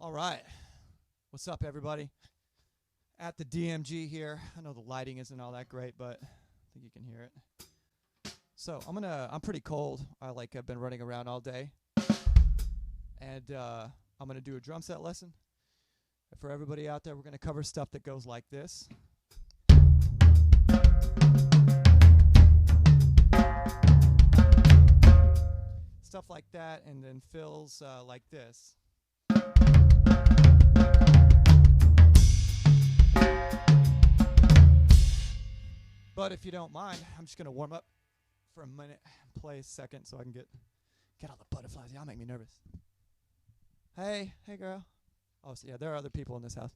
All right. What's up, everybody? At the DMG here. I know the lighting isn't all that great, but I think you can hear it. So I'm pretty cold. I've been running around all day. And I'm gonna do a drum set lesson. And for everybody out there, we're gonna cover stuff that goes like this. Stuff like that, and then fills like this. But if you don't mind, I'm just going to warm up for a minute, play a second so I can get all the butterflies. Y'all make me nervous. Hey girl. Oh, so yeah, there are other people in this house.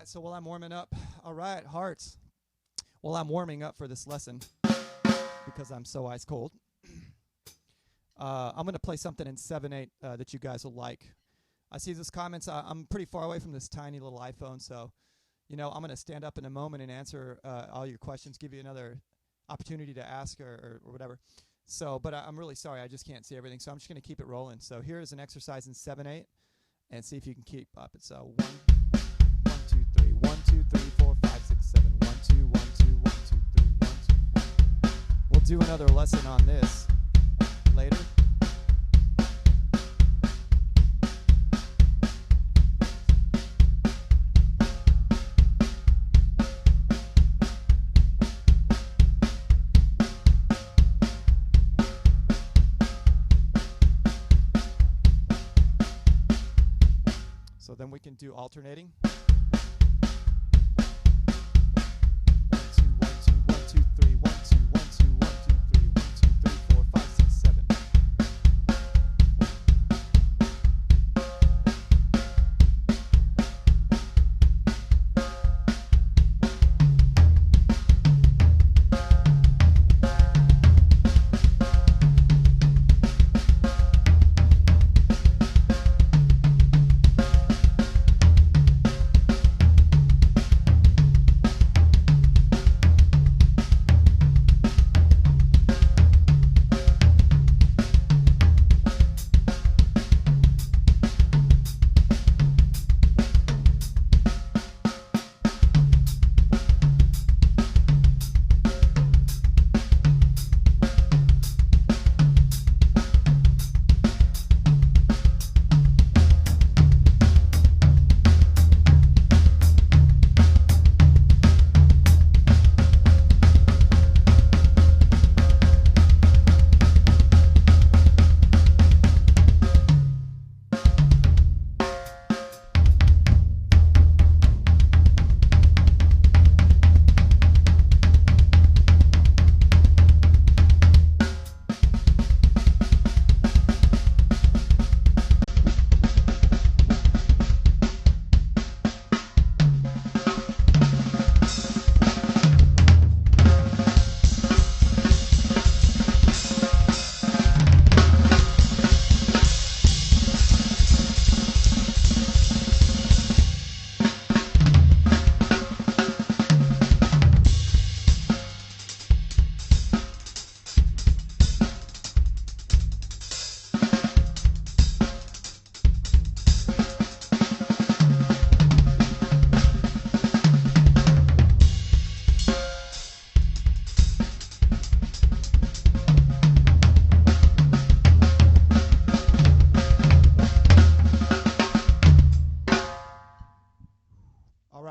So while I'm warming up, all right, hearts. While I'm warming up for this lesson, because I'm so ice cold, I'm going to play something in 7/8 that you guys will like. I see those comments. I'm pretty far away from this tiny little iPhone, so, I'm going to stand up in a moment and answer all your questions, give you another opportunity to ask or whatever. So, but I'm really sorry. I just can't see everything, so I'm just going to keep it rolling. So here is an exercise in 7/8, and see if you can keep up. It's 1, 2, 3, 1, 2, 3, 4, 5, 6, 7, 1, 2, 1, 2, 1, 2, 3, 1, 2. We'll do another lesson on this later. So then we can do alternating. 1, 2, 1, 2, 3, 1, 2, 1, 2, 1, 2, 3, 4, 5, 6, 7.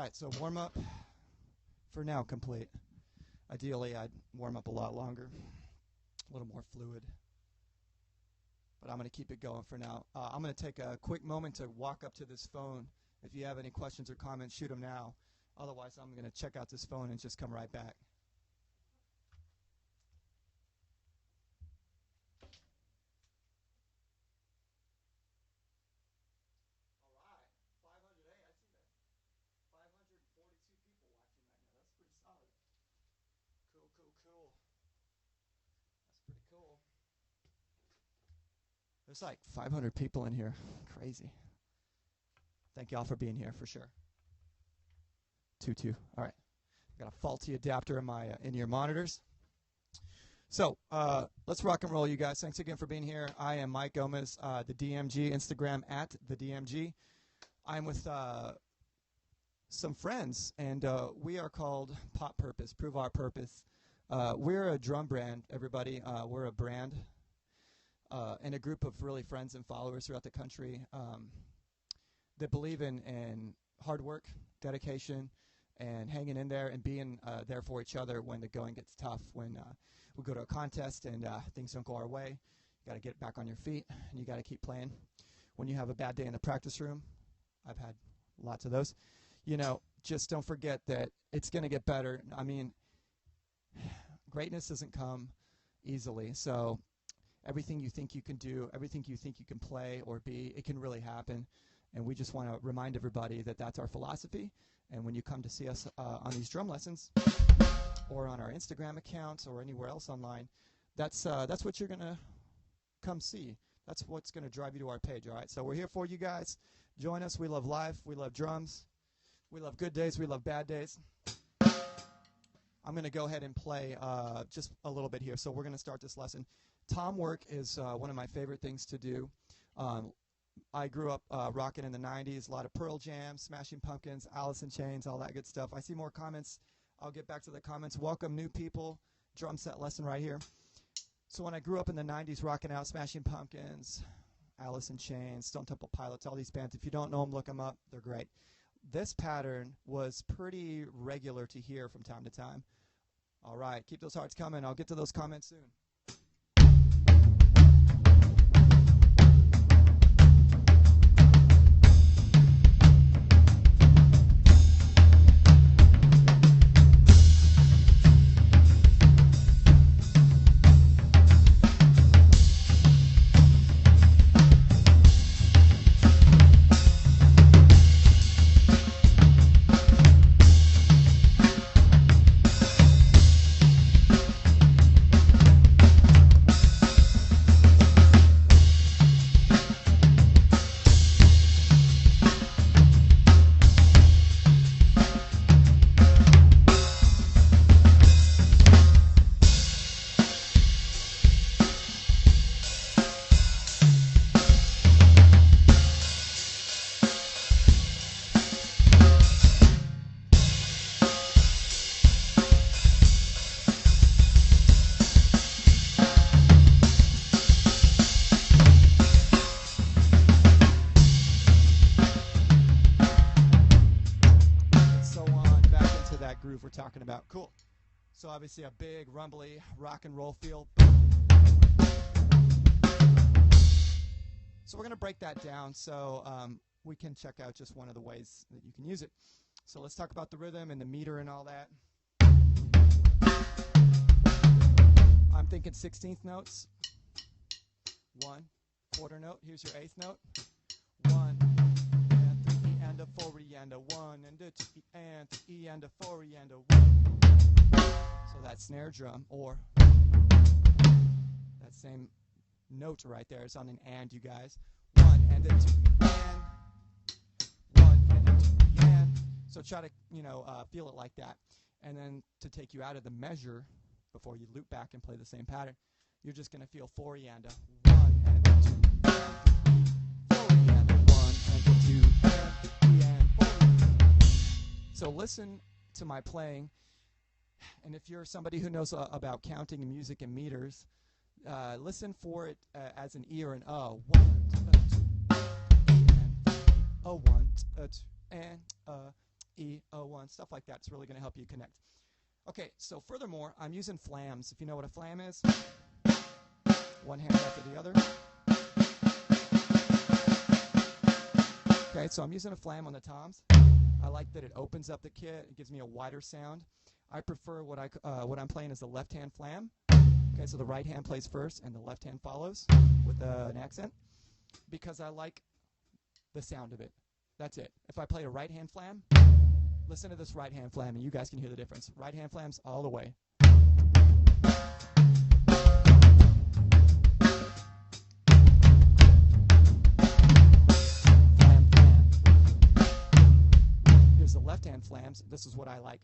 right, so warm up for now complete. Ideally, I'd warm up a lot longer, a little more fluid. But I'm going to keep it going for now. I'm going to take a quick moment to walk up to this phone. If you have any questions or comments, shoot them now. Otherwise, I'm going to check out this phone and just come right back. Cool. That's pretty cool. There's like 500 people in here. Crazy. Thank y'all for being here for sure. 2-2. All right. I got a faulty adapter in my in your monitors. So let's rock and roll, you guys. Thanks again for being here. I am Mike Gomez, the DMG, Instagram at the DMG. I'm with some friends, and we are called Pop Purpose, Prove Our Purpose. We're a drum brand, everybody. We're a brand and a group of really friends and followers throughout the country that believe in hard work, dedication, and hanging in there and being there for each other when the going gets tough. When we go to a contest and things don't go our way, you got to get back on your feet and you got to keep playing. When you have a bad day in the practice room, I've had lots of those, you know, just don't forget that it's going to get better. I mean, greatness doesn't come easily. So everything you think you can do, everything you think you can play or be, it can really happen. And we just want to remind everybody that that's our philosophy. And when you come to see us on these drum lessons or on our Instagram accounts or anywhere else online, that's what you're going to come see. That's what's going to drive you to our page, all right? So we're here for you guys. Join us. We love life. We love drums. We love good days. We love bad days. I'm going to go ahead and play just a little bit here. So we're going to start this lesson. Tom work is one of my favorite things to do. I grew up rocking in the 90s, a lot of Pearl Jam, Smashing Pumpkins, Alice in Chains, all that good stuff. I see more comments. I'll get back to the comments. Welcome new people. Drum set lesson right here. So when I grew up in the 90s rocking out Smashing Pumpkins, Alice in Chains, Stone Temple Pilots, all these bands, if you don't know them, look them up. They're great. This pattern was pretty regular to hear from time to time. All right, keep those hearts coming. I'll get to those comments soon. We're talking about. Cool. So obviously a big rumbly rock and roll feel. So we're going to break that down so we can check out just one of the ways that you can use it. So let's talk about the rhythm and the meter and all that. I'm thinking 16th notes. 1 quarter note. Here's your 8th note. 1 and 3 and a 4 and a 1 and a 2 and 3 and a 4 and a 1. So that snare drum or that same note right there is on an and, you guys. 1 and a 2 and 1 and a 2 and. So try to feel it like that. And then to take you out of the measure before you loop back and play the same pattern, you're just going to feel 4 and a 1 and a 2 and 4 and a 1 and a 2 and 3 and 4. So listen to my playing, and if you're somebody who knows about counting music and meters, listen for it as an E or an O. 1, 2, and a 1, 2, and E, O1, stuff like that. It's really going to help you connect. Okay, so furthermore, I'm using flams. If you know what a flam is, one hand after the other. Okay, so I'm using a flam on the toms. I like that it opens up the kit. It gives me a wider sound. I prefer what I'm playing is the left-hand flam. Okay, so the right hand plays first and the left hand follows with an accent because I like the sound of it. That's it. If I play a right-hand flam, listen to this right-hand flam, and you guys can hear the difference. Right-hand flams all the way. Flam, flam. Here's the left-hand flams. This is what I like.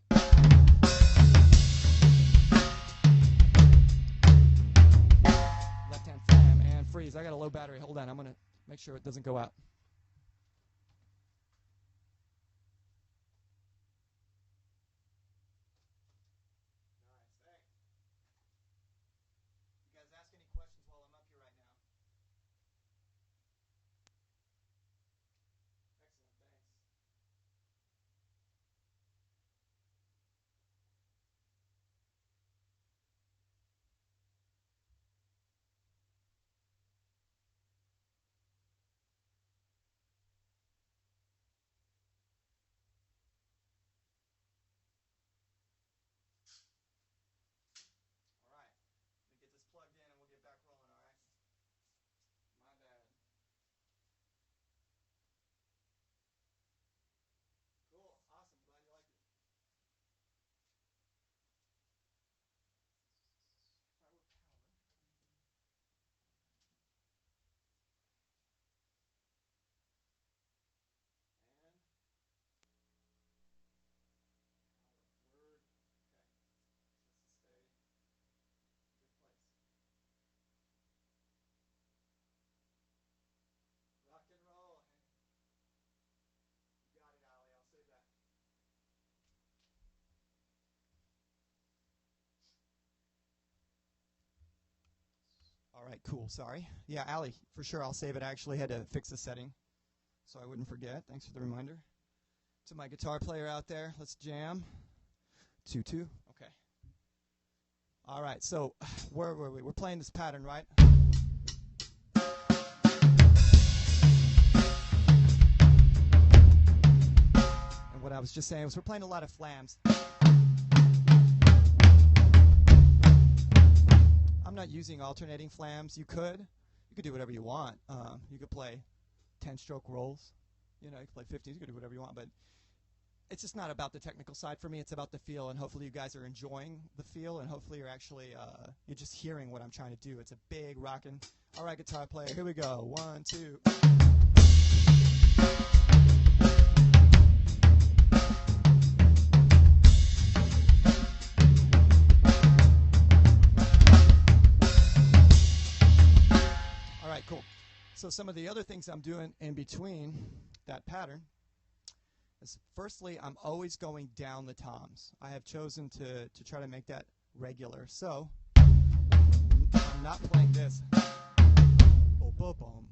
Left-hand flam and freeze. I got a low battery. Hold on. I'm going to make sure it doesn't go out. Plugged in and we'll get back rolling, all right? My bad. Cool, awesome, glad you liked it. If I were power, and power, word, okay. Just to stay in a good place. Rock and roll. You got it, Allie, I'll save that. All right, cool. Sorry. Yeah, Allie, for sure I'll save it. I actually had to fix the setting so I wouldn't forget. Thanks for the reminder. To my guitar player out there, let's jam. 2-2. Okay. All right, so where were we? We're playing this pattern, right? And what I was just saying was we're playing a lot of flams. I'm not using alternating flams. You could do whatever you want. You could play 10-stroke rolls. You know, you could play 15s. You could do whatever you want. But it's just not about the technical side for me. It's about the feel, and hopefully you guys are enjoying the feel, and hopefully you're actually you're just hearing what I'm trying to do. It's a big rockin'. All right, guitar player, here we go. 1, 2. All right, cool. So some of the other things I'm doing in between that pattern is, firstly, I'm always going down the toms. I have chosen to try to make that regular. So I'm not playing this.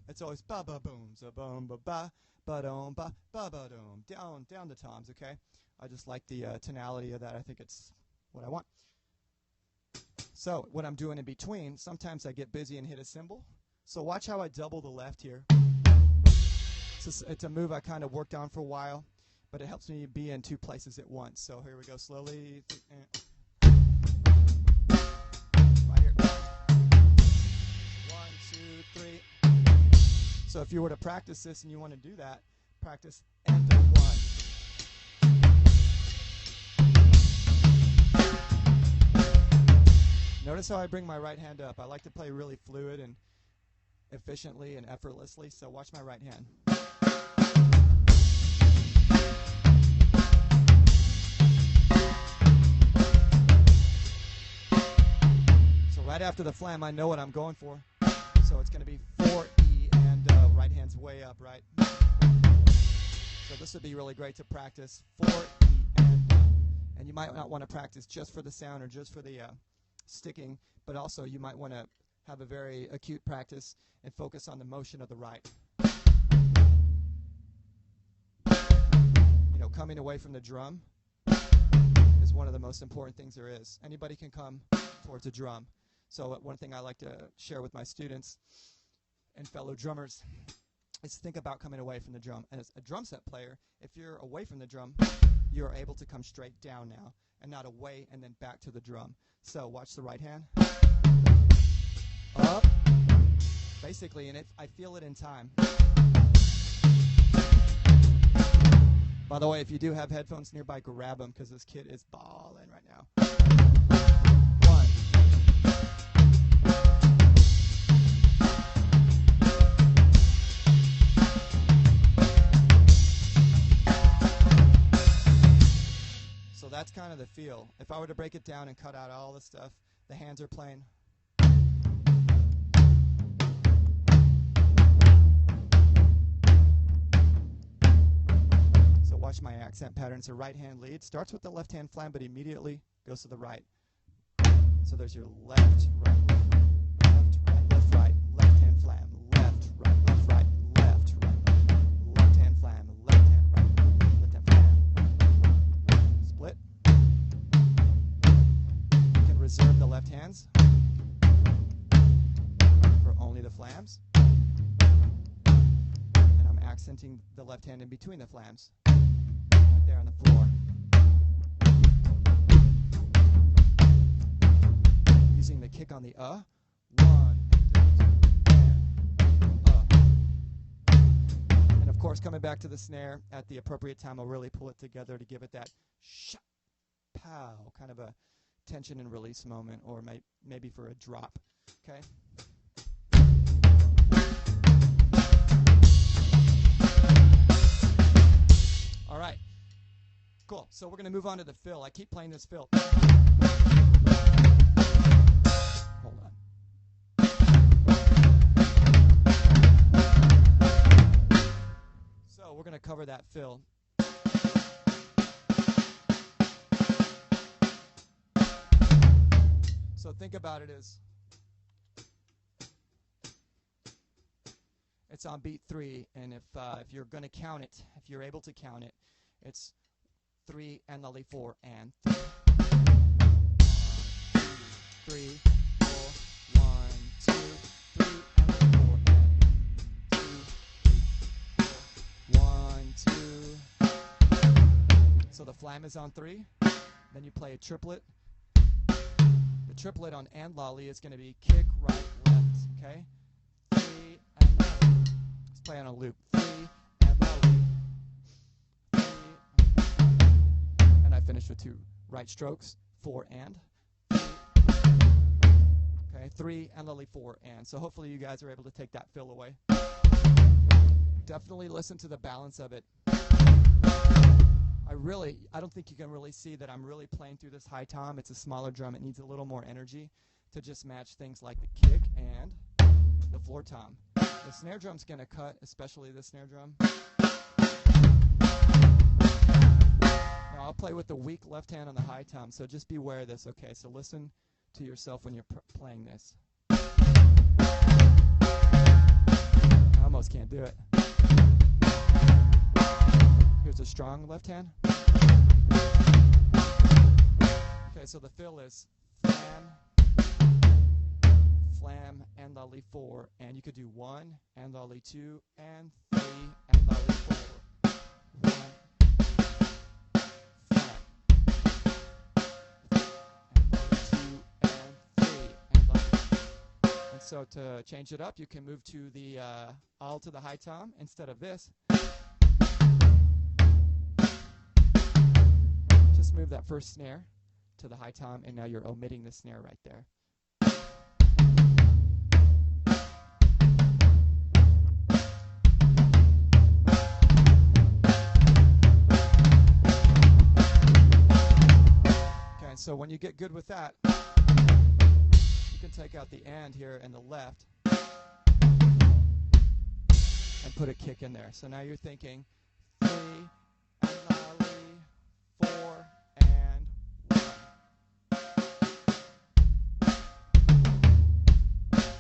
It's always ba ba boom, za boom ba ba ba dum ba ba ba dum, down the toms. Okay, I just like the tonality of that. I think it's what I want. So what I'm doing in between, sometimes I get busy and hit a cymbal. So watch how I double the left here. It's a move I kind of worked on for a while, but it helps me be in two places at once. So here we go, slowly. Right here. 1, 2, 3. So if you were to practice this and you want to do that, practice end of 1. Notice how I bring my right hand up. I like to play really fluid and efficiently and effortlessly, so watch my right hand. So right after the flam, I know what I'm going for. So it's going to be 4E and right hand's way up, right? So this would be really great to practice 4E and you might not want to practice just for the sound or just for the sticking, but also you might want to have a very acute practice and focus on the motion of the right. You know, coming away from the drum is one of the most important things there is. Anybody can come towards a drum. So one thing I like to share with my students and fellow drummers is think about coming away from the drum. And as a drum set player, if you're away from the drum, you're able to come straight down now and not away and then back to the drum. So watch the right hand. Up. Basically, and I feel it in time. By the way, if you do have headphones nearby, grab them because this kid is balling right now. 1. So that's kind of the feel. If I were to break it down and cut out all the stuff, the hands are playing. Watch my accent pattern. It's a right hand lead. Starts with the left hand flam, but immediately goes to the right. So there's your left, right, left, right, left hand flam, left, right, left, right, left, right, left hand flam, left hand, right, left hand flam. Split. You can reserve the left hands for only the flams. And I'm accenting the left hand in between the flams. There on the floor. Using the kick on the 1, 2, and of course, coming back to the snare at the appropriate time, I'll really pull it together to give it that pow, kind of a tension and release moment, or maybe for a drop. Okay. All right. Cool. So we're going to move on to the fill. I keep playing this fill. Hold on. So we're going to cover that fill. So think about it as it's on beat 3, and if you're going to count it, if you're able to count it, it's 3 and lully 4 and 3. 3, 4, 1, 2, 3 and lully 4 and 2, 1, 2. So the flam is on 3. Then you play a triplet. The triplet on and lolly is going to be kick, right, left. Okay. 3 and lully. Let's play on a loop. 3 and lully. Finish with 2 right strokes, 4 and. Okay, 3 and lully 4 and. So hopefully you guys are able to take that fill away. Definitely listen to the balance of it. I don't think you can really see that I'm really playing through this high tom. It's a smaller drum. It needs a little more energy to just match things like the kick and the floor tom. The snare drum's going to cut, especially the snare drum. I'll play with the weak left hand on the high tom, so just beware of this, okay? So listen to yourself when you're playing this. I almost can't do it. Here's a strong left hand. Okay, so the fill is flam, and lully 4, and you could do 1, and lully 2, and 3, and lully 4. 1, so to change it up, you can move to the all to the high tom instead of this. Just move that first snare to the high tom, and now you're omitting the snare right there. Okay, so when you get good with that, you can take out the and here and the left and put a kick in there. So now you're thinking 3 and lully 4 and 1.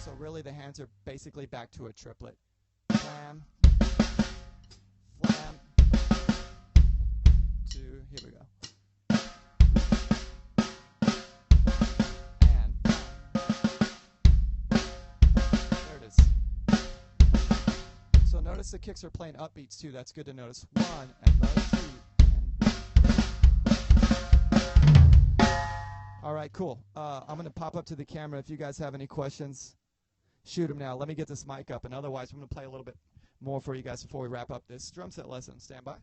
So really the hands are basically back to a triplet. Flam, flam, notice the kicks are playing upbeats too. That's good to notice. 1 and low, 2. All right, cool. I'm going to pop up to the camera. If you guys have any questions, shoot them now. Let me get this mic up, and otherwise I'm going to play a little bit more for you guys before we wrap up this drum set lesson. Stand by.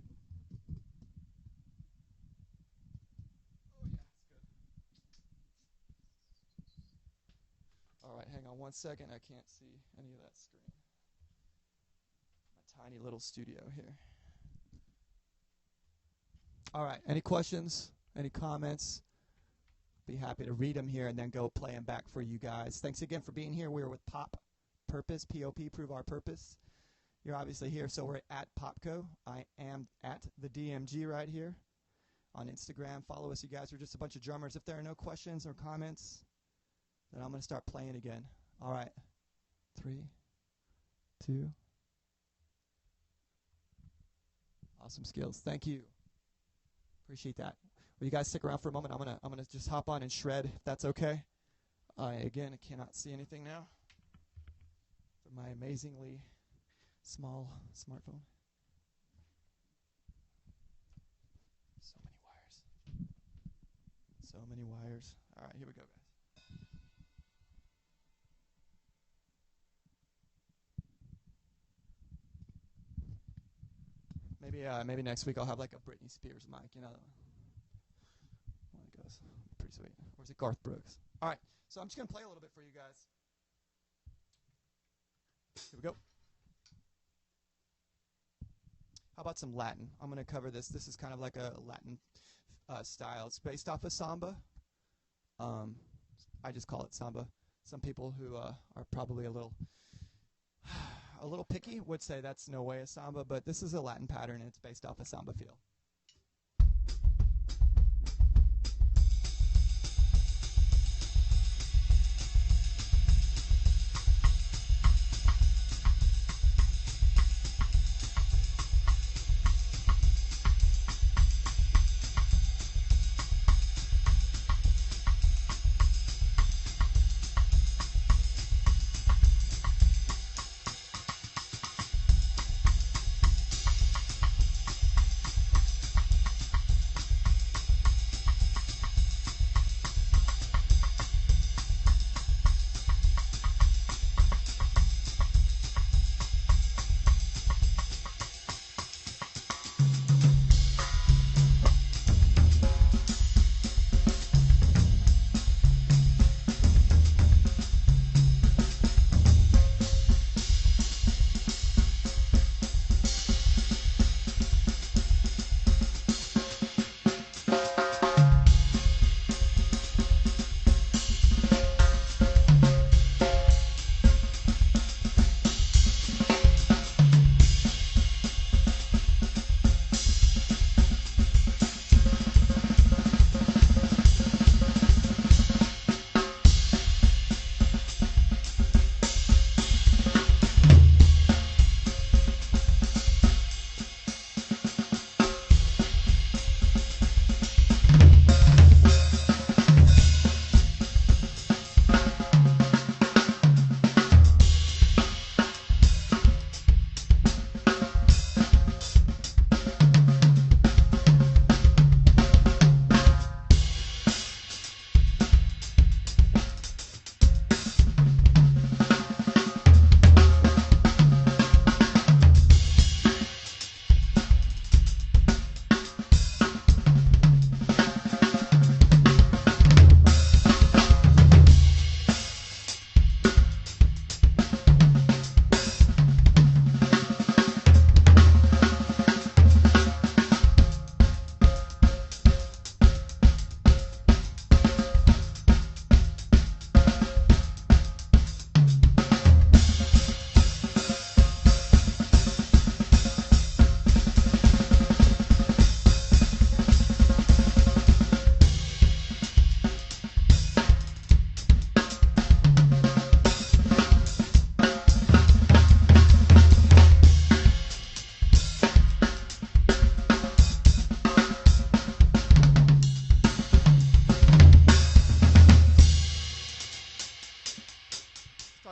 All right, hang on 1 second. I can't see any of that screen. My tiny little studio here. All right, any questions? Any comments? Be happy to read them here and then go play them back for you guys. Thanks again for being here. We're with Pop Purpose, P-O-P, Prove Our Purpose. You're obviously here, so we're at Popco. I am at the DMG right here on Instagram. Follow us, you guys. We're just a bunch of drummers. If there are no questions or comments, then I'm going to start playing again. All right. 3, 2. Awesome skills. Thank you. Appreciate that. Will you guys stick around for a moment? I'm gonna just hop on and shred, if that's okay. Again, I cannot see anything now from my amazingly small smartphone. So many wires. So many wires. All right, here we go, guys. Maybe next week I'll have like a Britney Spears mic, you know. Well, it goes pretty sweet. Or is it Garth Brooks? All right, so I'm just gonna play a little bit for you guys. Here we go. How about some Latin? I'm gonna cover this. This is kind of like a Latin style. It's based off of samba. I just call it samba. Some people who are probably a little picky would say that's no way a samba, but this is a Latin pattern and it's based off a samba feel.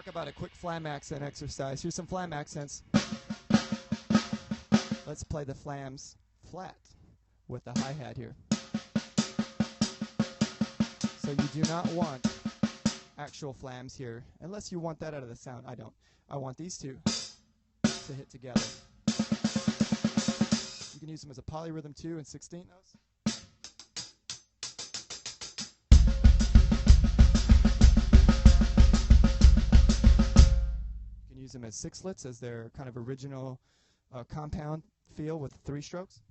About a quick flam accent exercise. Here's some flam accents. Let's play the flams flat with the hi-hat here. So you do not want actual flams here, unless you want that out of the sound. I don't. I want these two to hit together. You can use them as a polyrhythm too in 16 notes. You can use them as sixlets as their kind of original compound feel with 3 strokes.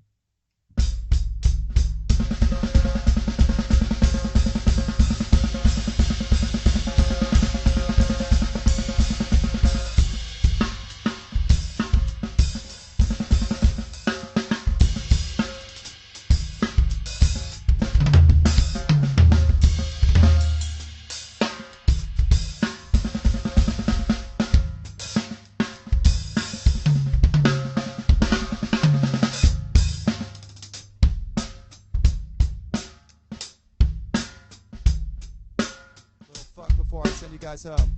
Before I send you guys home.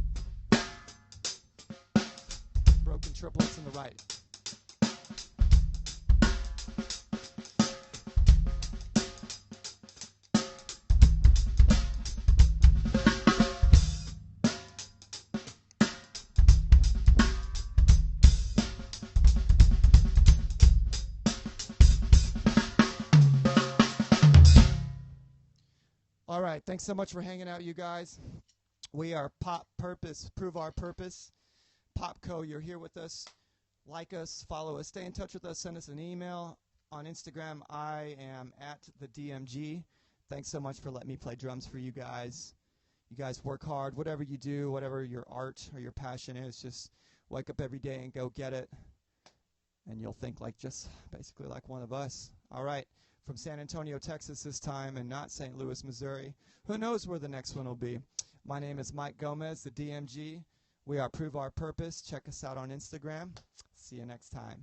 Broken triplets in the right. All right, thanks so much for hanging out, you guys. We are Pop Purpose, Prove Our Purpose. Popco, you're here with us. Like us, follow us, stay in touch with us, send us an email. On Instagram, I am at the DMG. Thanks so much for letting me play drums for you guys. You guys work hard. Whatever you do, whatever your art or your passion is, just wake up every day and go get it. And you'll think like just basically like one of us. All right, from San Antonio, Texas this time, and not St. Louis, Missouri. Who knows where the next one will be? My name is Mike Gomez, the DMG. We are Prove Our Purpose. Check us out on Instagram. See you next time.